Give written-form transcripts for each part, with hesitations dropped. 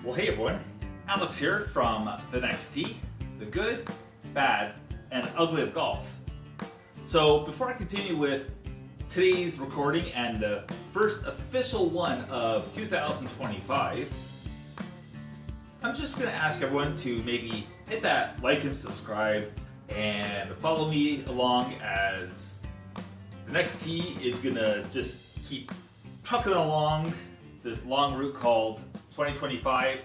Well, hey everyone, Alex here from The Next Tee, the good, bad, and ugly of golf. So before I continue with today's recording and the first official one of 2025, I'm just going to ask everyone to maybe hit that like and subscribe and follow me along as The Next Tee is going to just keep trucking along this long route called 2025,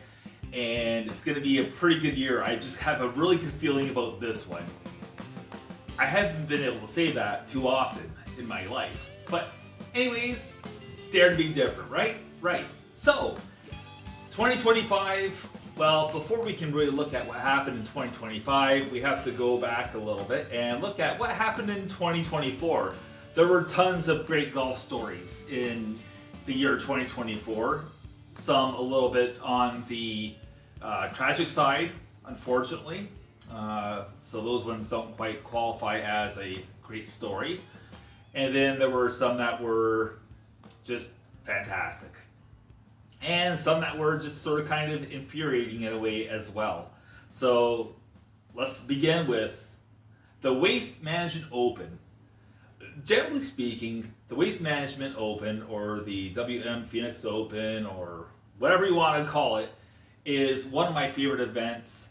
and it's going to be a pretty good year. I just have a really good feeling about this one. I haven't been able to say that too often in my life, but anyways, dare to be different, right? Right. So 2025, well, before we can really look at what happened in 2025, we have to go back a little bit and look at what happened in 2024. There were tons of great golf stories in the year 2024. Some a little bit on the tragic side, unfortunately. So those ones don't quite qualify as a great story. And then there were some that were just fantastic. And some that were just sort of kind of infuriating in a way as well. So let's begin with the Waste Management Open. Generally speaking, the Waste Management Open, or the WM Phoenix Open, or whatever you want to call it, is one of my favorite events.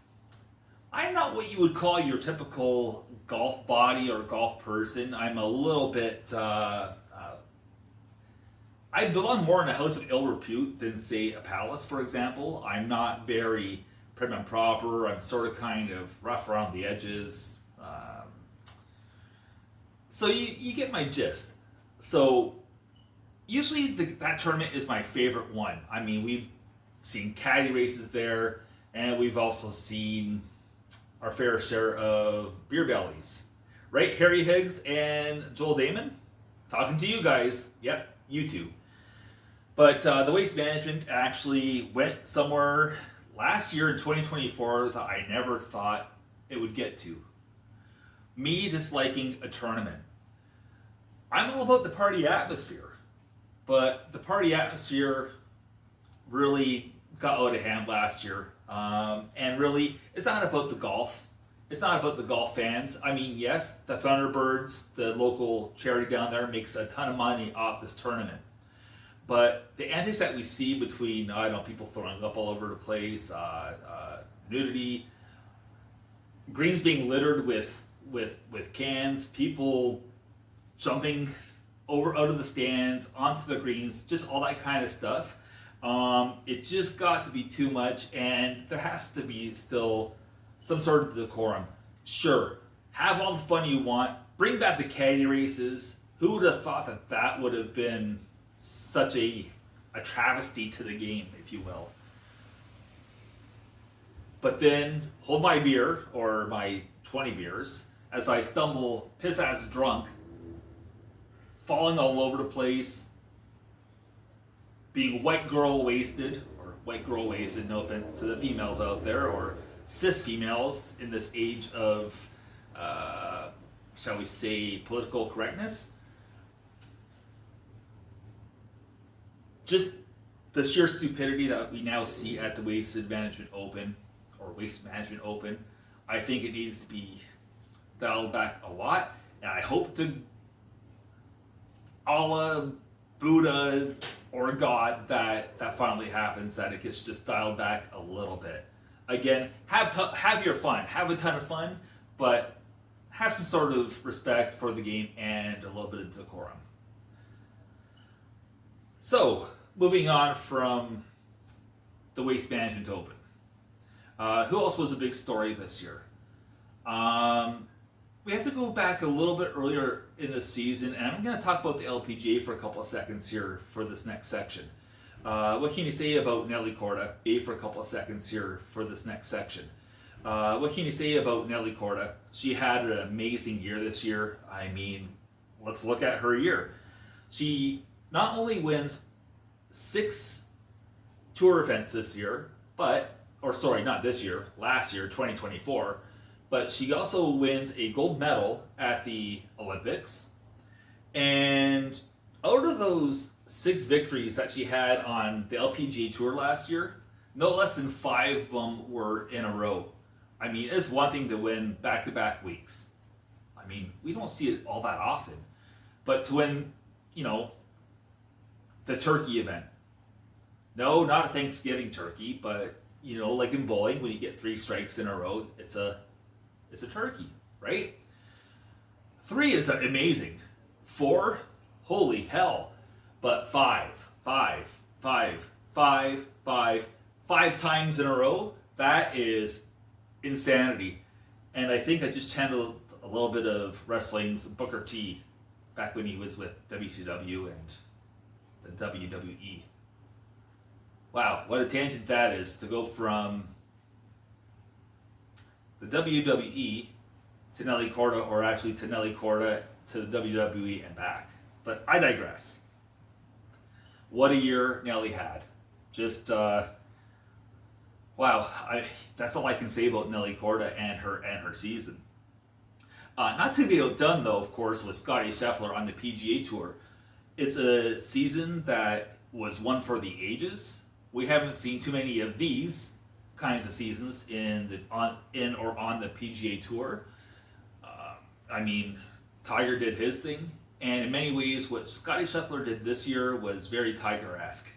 I'm not what you would call your typical golf body or golf person. I'm a little bit, I belong more in a house of ill repute than, say, a palace, for example. I'm not very prim and proper. I'm sort of kind of rough around the edges. So you get my gist. So usually that tournament is my favorite one. I mean, we've seen caddy races there, and we've also seen our fair share of beer bellies. Right, Harry Higgs and Joel Damon? Talking to you guys. Yep, you two. But the Waste Management actually went somewhere last year in 2024 that I never thought it would get to. Me disliking a tournament. I'm all about the party atmosphere, but the party atmosphere really got out of hand last year. And really, it's not about the golf. It's not about the golf fans. I mean, yes, the Thunderbirds, the local charity down there, makes a ton of money off this tournament. But the antics that we see between, I don't know, people throwing up all over the place, nudity, greens being littered with cans, people jumping over out of the stands onto the greens, just all that kind of stuff. It just got to be too much, and there has to be still some sort of decorum. Sure, have all the fun you want, bring back the caddy races. Who would have thought that that would have been such a travesty to the game, if you will? But then, hold my beer, or my 20 beers, as I stumble piss-ass drunk, falling all over the place, being white girl wasted, no offense to the females out there, or cis females in this age of, shall we say, political correctness. Just the sheer stupidity that we now see at the Waste Management Open, I think it needs to be dialed back a lot, and I hope to Allah, Buddha, or God that finally happens, that it gets just dialed back a little bit. Again, have your fun, have a ton of fun, but have some sort of respect for the game and a little bit of decorum. So, moving on from the Waste Management Open. Who else was a big story this year? We have to go back a little bit earlier in the season, and I'm going to talk about the LPGA for a couple of seconds here for this next section. What can you say about Nelly Korda? What can you say about Nelly Korda? She had an amazing year this year. I mean, let's look at her year. She not only wins 6 tour events this year, last year, 2024, but she also wins a gold medal at the Olympics. And out of those 6 victories that she had on the LPGA Tour last year, No less than 5 of them were in a row. I mean, it's one thing to win back-to-back weeks. I mean, we don't see it all that often. But to win, you know, the turkey event. No, not a Thanksgiving turkey, but you know, like in bowling, when you get 3 strikes in a row, it's a turkey, right? 3 is amazing. 4, holy hell. But 5, 5, 5, 5, 5, 5 times in a row, that is insanity. And I think I just channeled a little bit of wrestling's Booker T back when he was with WCW and the WWE. Wow, what a tangent that is, to go from the WWE to Nelly Corda, or actually to Nelly Corda to the WWE and back. But I digress. What a year Nelly had. Just, wow, that's all I can say about Nelly Corda and her season. Not to be outdone, though, of course, with Scottie Scheffler on the PGA Tour. It's a season that was one for the ages. We haven't seen too many of these kinds of seasons on the PGA Tour. I mean, Tiger did his thing, and in many ways, what Scottie Scheffler did this year was very Tiger-esque.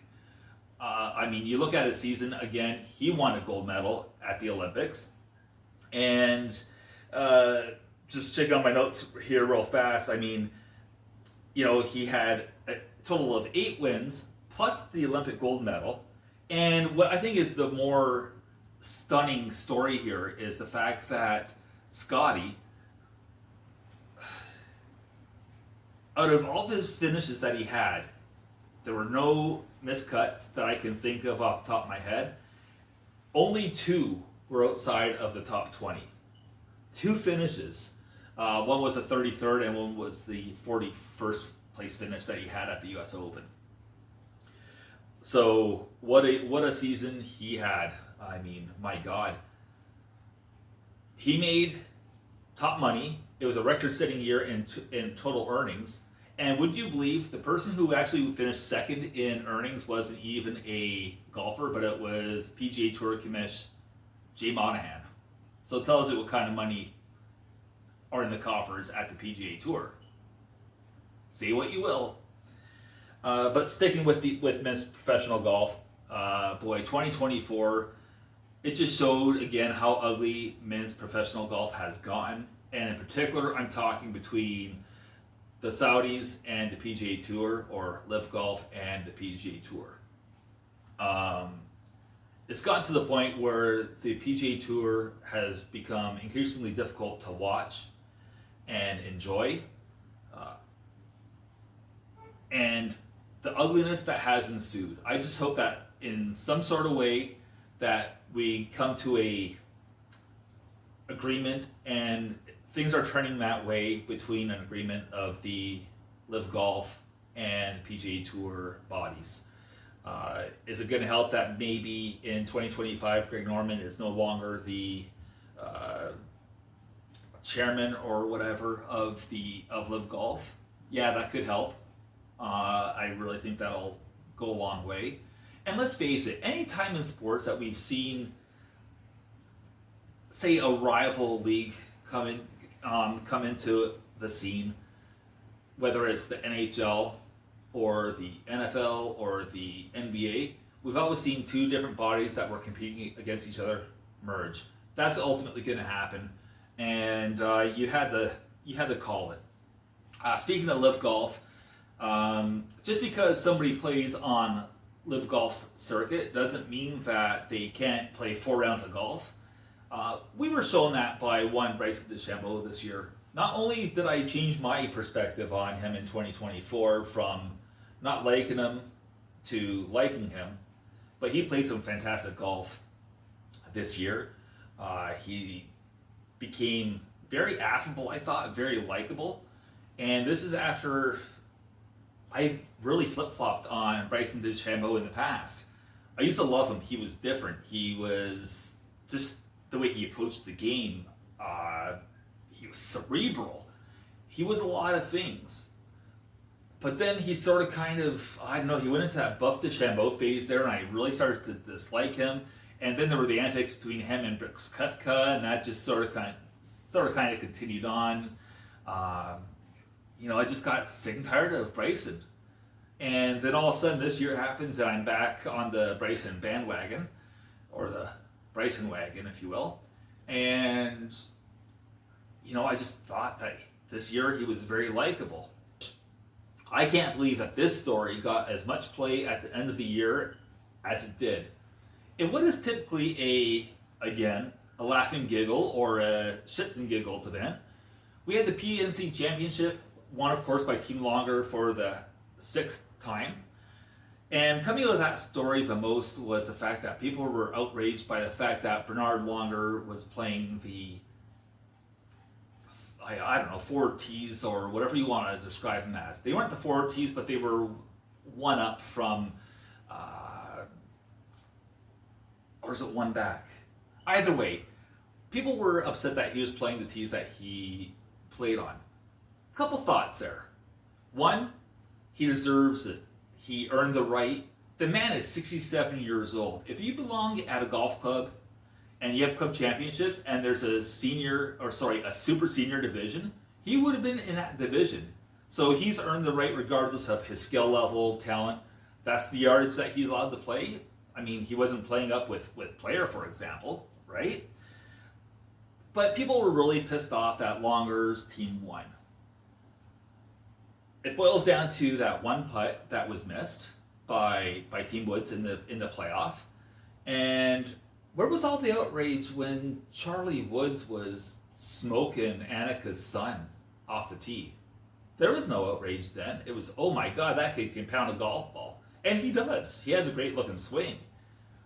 I mean, you look at his season again. He won a gold medal at the Olympics, and just checking on my notes here real fast. I mean, you know, he had a total of 8 wins plus the Olympic gold medal. And what I think is the more stunning story here is the fact that Scottie, out of all of his finishes that he had, there were no miscuts that I can think of off the top of my head. Only 2 were outside of the top 20. 2 finishes. One was the 33rd and one was the 41st place finish that he had at the US Open. So what a season he had. I mean, my God. He made top money. It was a record-setting year in total earnings. And would you believe the person who actually finished second in earnings wasn't even a golfer, but it was PGA Tour commish Jay Monahan. So it tells you what kind of money are in the coffers at the PGA Tour. Say what you will. But sticking with men's professional golf, boy, 2024, it just showed again how ugly men's professional golf has gotten. And in particular, I'm talking between the Saudis and the PGA Tour, or Live Golf and the PGA Tour. It's gotten to the point where the PGA Tour has become increasingly difficult to watch and enjoy. And the ugliness that has ensued. I just hope that in some sort of way that we come to a agreement, and things are turning that way between an agreement of the Live Golf and PGA Tour bodies. Is it going to help that maybe in 2025 Greg Norman is no longer the chairman or whatever of Live Golf? Yeah, that could help. I really think that'll go a long way. And let's face it, any time in sports that we've seen, say, a rival league come into the scene, whether it's the NHL or the NFL or the NBA, we've always seen 2 different bodies that were competing against each other merge. That's ultimately going to happen, and you had to call it. Speaking of Live Golf, just because somebody plays on Live Golf's circuit doesn't mean that they can't play 4 rounds of golf. We were shown that by one Bryson DeChambeau this year. Not only did I change my perspective on him in 2024 from not liking him to liking him, but he played some fantastic golf this year. He became very affable, I thought, very likable. And this is after I've really flip-flopped on Bryson DeChambeau in the past. I used to love him. He was different. He was just the way he approached the game. He was cerebral. He was a lot of things. But then he sort of kind of, I don't know, he went into that Buff DeChambeau phase there, and I really started to dislike him. And then there were the antics between him and Brooks Koepka, and that just sort of kind of continued on. I just got sick and tired of Bryson. And then all of a sudden this year happens, and I'm back on the Bryson bandwagon, or the Bryson wagon, if you will. And, I just thought that this year he was very likable. I can't believe that this story got as much play at the end of the year as it did. In what is typically a laughing giggle or a shits and giggles event, we had the PNC Championship, won of course by Team Longer for the 6th time. And coming out of that story the most was the fact that people were outraged by the fact that Bernard Longer was playing the, I don't know, 4 Ts or whatever you want to describe them as. They weren't the 4 Ts, but they were one up from, or is it one back? Either way, people were upset that he was playing the Ts that he played on. Couple thoughts there. One, he deserves it. He earned the right. The man is 67 years old. If you belong at a golf club and you have club championships and there's a super senior division, he would have been in that division. So he's earned the right regardless of his skill level, talent. That's the yardage that he's allowed to play. I mean, he wasn't playing up with Player, for example, right? But people were really pissed off that Longer's team won. It boils down to that one putt that was missed by Team Woods in the playoff. And where was all the outrage when Charlie Woods was smoking Annika's son off the tee? There was no outrage then. It was, oh my God, that kid can pound a golf ball. And he does. He has a great looking swing.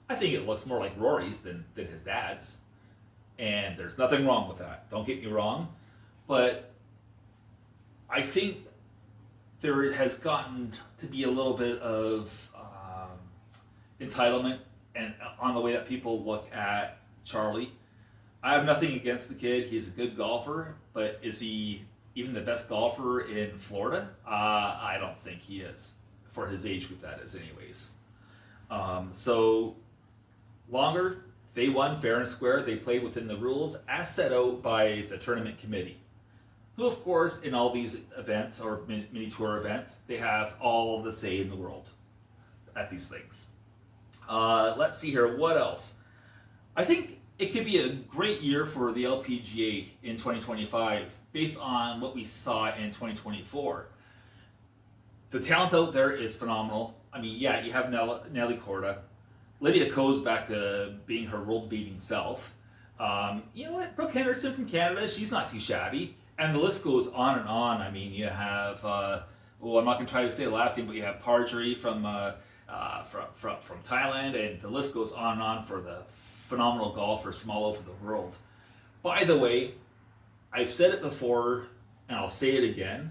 I think it looks more like Rory's than his dad's. And there's nothing wrong with that. Don't get me wrong. But I think there has gotten to be a little bit of entitlement and on the way that people look at Charlie. I have nothing against the kid. He's a good golfer, but is he even the best golfer in Florida? I don't think he is, for his age group, that is anyways. So Longer, they won fair and square. They played within the rules as set out by the tournament committee, who of course in all these events or mini tour events, they have all the say in the world at these things. Let's see here, what else? I think it could be a great year for the LPGA in 2025 based on what we saw in 2024. The talent out there is phenomenal. I mean, yeah, you have Nelly Korda. Lydia Ko's back to being her world-beating self. You know what? Brooke Henderson from Canada, she's not too shabby. And the list goes on and on. I mean, you have, I'm not going to try to say the last name, but you have Parjari from Thailand, and the list goes on and on for the phenomenal golfers from all over the world. By the way, I've said it before, and I'll say it again.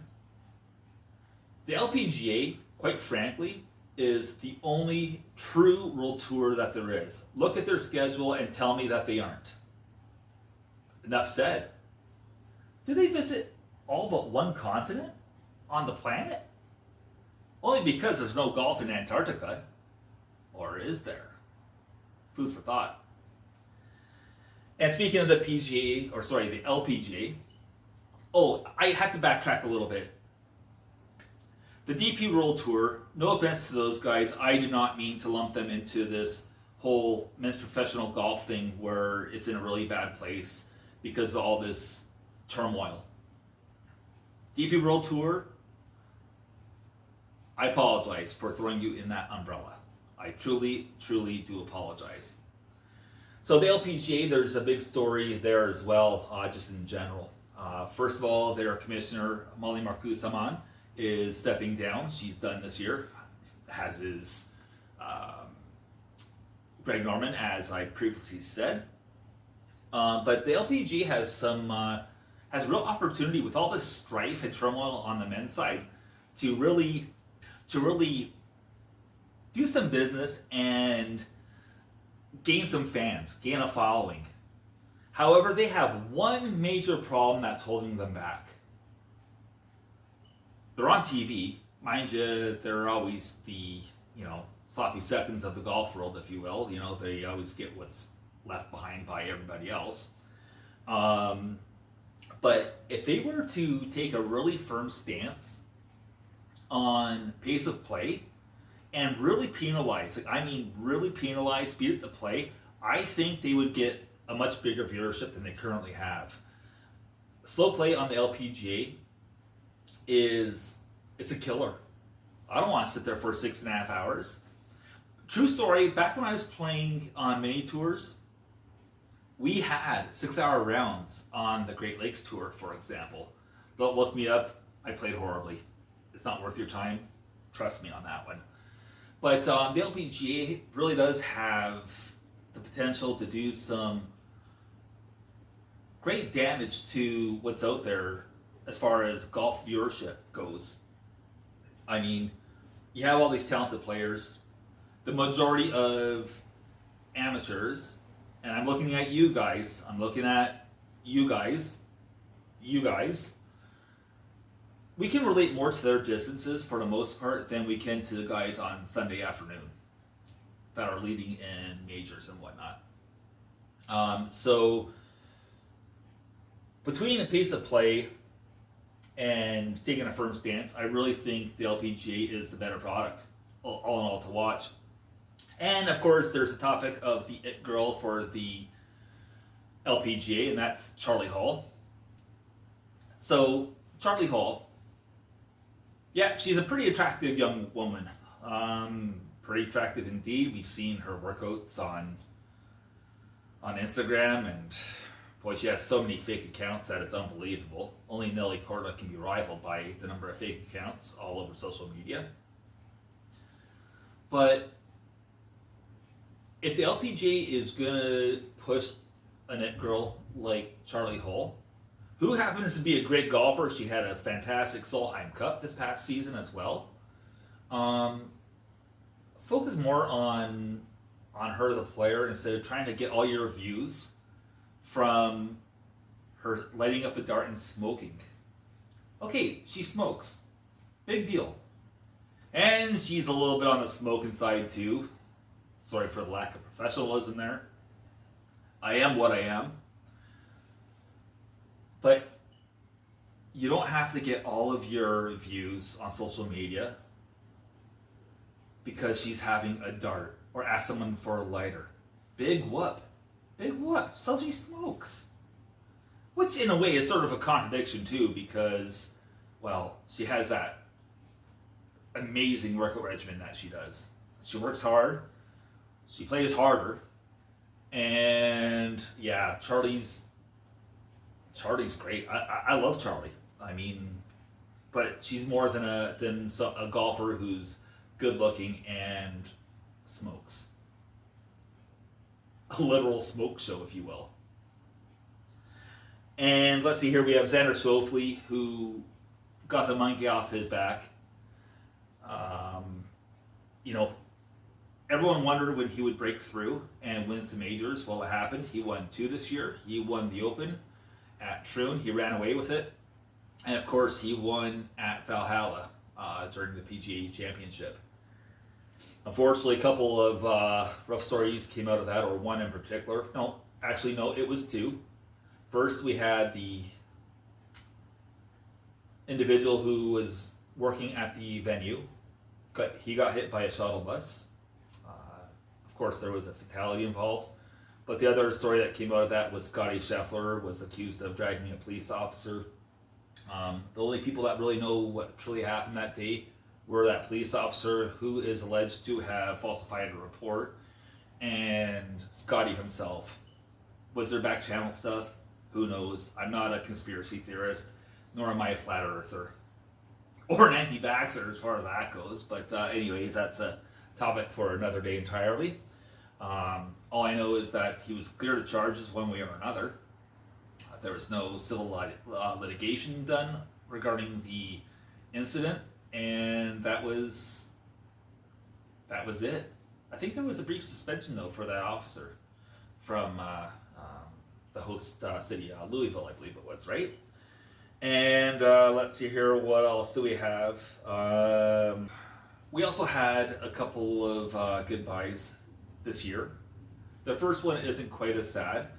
The LPGA, quite frankly, is the only true world tour that there is. Look at their schedule and tell me that they aren't. Enough said. Do they visit all but one continent on the planet? Only because there's no golf in Antarctica. Or is there? Food for thought. And speaking of the LPGA, I have to backtrack a little bit. The DP World Tour, no offense to those guys, I do not mean to lump them into this whole men's professional golf thing where it's in a really bad place because of all this turmoil. DP World Tour, I apologize for throwing you in that umbrella. I truly, truly do apologize. So the LPGA, there's a big story there as well, just in general. First of all, their commissioner, Molly Marcoux-Samaan, is stepping down. She's done this year, as is Greg Norman, as I previously said. But the LPGA has has real opportunity with all this strife and turmoil on the men's side to really do some business and gain some fans, gain a following. However, they have one major problem that's holding them back. They're on TV, mind you, they're always the, sloppy seconds of the golf world, if you will. They always get what's left behind by everybody else. But if they were to take a really firm stance on pace of play and really penalize, really penalize speed at the play, I think they would get a much bigger viewership than they currently have. Slow play on the LPGA it's a killer. I don't want to sit there for 6.5 hours. True story, back when I was playing on mini tours, we had 6-hour rounds on the Great Lakes Tour, for example. Don't look me up, I played horribly. It's not worth your time, trust me on that one. But the LPGA really does have the potential to do some great damage to what's out there as far as golf viewership goes. You have all these talented players, the majority of amateurs, and I'm looking at you guys. We can relate more to their distances for the most part than we can to the guys on Sunday afternoon that are leading in majors and whatnot. So between a pace of play and taking a firm stance, I really think the LPGA is the better product, all in all, to watch. And of course, there's the topic of the it girl for the LPGA, and that's Charlie Hall. So, Charlie Hall, yeah, she's a pretty attractive young woman. Pretty attractive indeed. We've seen her workouts on Instagram, and boy, she has so many fake accounts that it's unbelievable. Only Nelly Corda can be rivaled by the number of fake accounts all over social media. But if the LPGA is going to push a net girl like Charlie Hall, who happens to be a great golfer, she had a fantastic Solheim Cup this past season as well, focus more on her, the player, instead of trying to get all your views from her lighting up a dart and smoking. Okay, she smokes. Big deal. And she's a little bit on the smoking side too. Sorry for the lack of professionalism there. I am what I am. But you don't have to get all of your views on social media because she's having a dart or ask someone for a lighter. Big whoop. Big whoop. So she smokes. Which in a way is sort of a contradiction too, because, well, she has that amazing workout regimen that she does. She works hard. She plays harder. And yeah, Charlie's great. I love Charlie. But she's more than a golfer who's good looking and smokes. A literal smoke show, if you will. And let's see here, we have Xander Schauffele, who got the monkey off his back. Everyone wondered when he would break through and win some majors. Well, it happened. He won 2 this year. He won the Open at Troon. He ran away with it. And of course, he won at Valhalla during the PGA Championship. Unfortunately, a couple of rough stories came out of that, or one in particular. No, it was 2. First, we had the individual who was working at the venue. He got hit by a shuttle bus. Of course, there was a fatality involved. But the other story that came out of that was Scotty Scheffler was accused of dragging a police officer. The only people that really know what truly happened that day were that police officer who is alleged to have falsified a report, and Scotty himself. Was there back channel stuff? Who knows? I'm not a conspiracy theorist, nor am I a flat earther, or an anti-vaxxer as far as that goes. But anyways, that's a topic for another day entirely. All I know is that he was cleared of charges one way or another. There was no civil litigation done regarding the incident, and that was it. I think there was a brief suspension though for that officer from the host city, Louisville, I believe it was, right? And let's see here, what else do we have? We also had a couple of goodbyes this year. The first one isn't quite as sad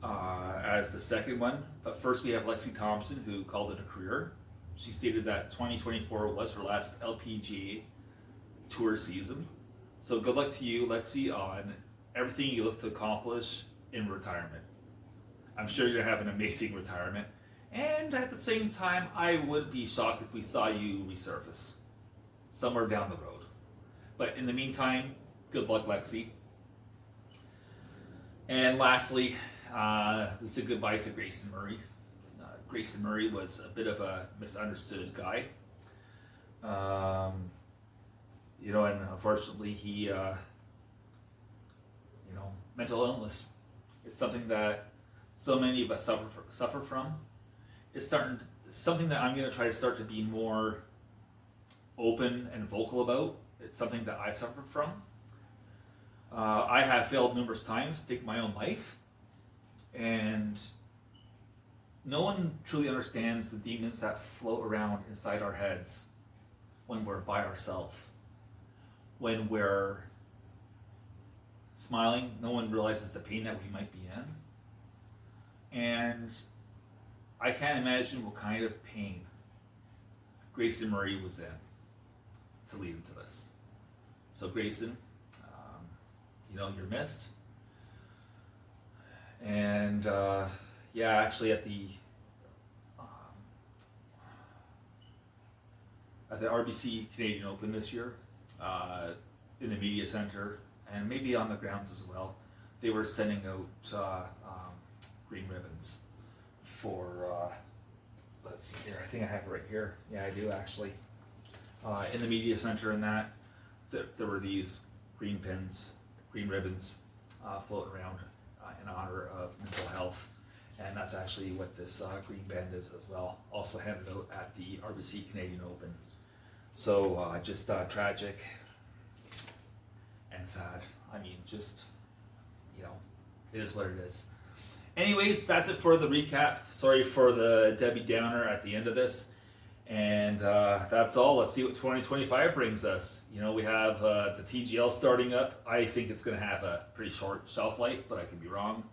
as the second one, but first we have Lexi Thompson, who called it a career. She stated that 2024 was her last LPGA tour season. So good luck to you, Lexi, on everything you look to accomplish in retirement. I'm sure you're going to have an amazing retirement. And at the same time, I would be shocked if we saw you resurface somewhere down the road. But in the meantime, good luck, Lexi. And lastly, we said goodbye to Grayson Murray. Grayson Murray was a bit of a misunderstood guy. And unfortunately he, mental illness. It's something that so many of us suffer from. It's something that I'm going to try to start to be more open and vocal about. It's something that I suffer from. I have failed numerous times to take my own life, and no one truly understands the demons that float around inside our heads when we're by ourselves. When we're smiling, no one realizes the pain that we might be in. And I can't imagine what kind of pain Grayson Murray was in to lead him to this. So Grayson, you're missed. And actually at the RBC Canadian Open this year, in the media center and maybe on the grounds as well, they were sending out green ribbons for, let's see here, I think I have it right here. Yeah, I do actually. In the media center and that, there were these green ribbons floating around in honor of mental health. And that's actually what this green band is as well. Also handed out at the RBC Canadian Open. So just tragic and sad. I mean, it is what it is. Anyways, that's it for the recap. Sorry for the Debbie Downer at the end of this. And that's all. Let's see what 2025 brings us. We have the TGL starting up. I think it's going to have a pretty short shelf life, but I could be wrong.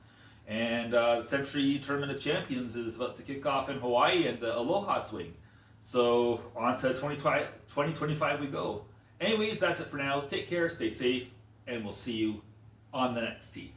And the Century Tournament of Champions is about to kick off in Hawaii and the Aloha Swing. So on to 2025 we go. Anyways, that's it for now. Take care, stay safe, and we'll see you on the next tee.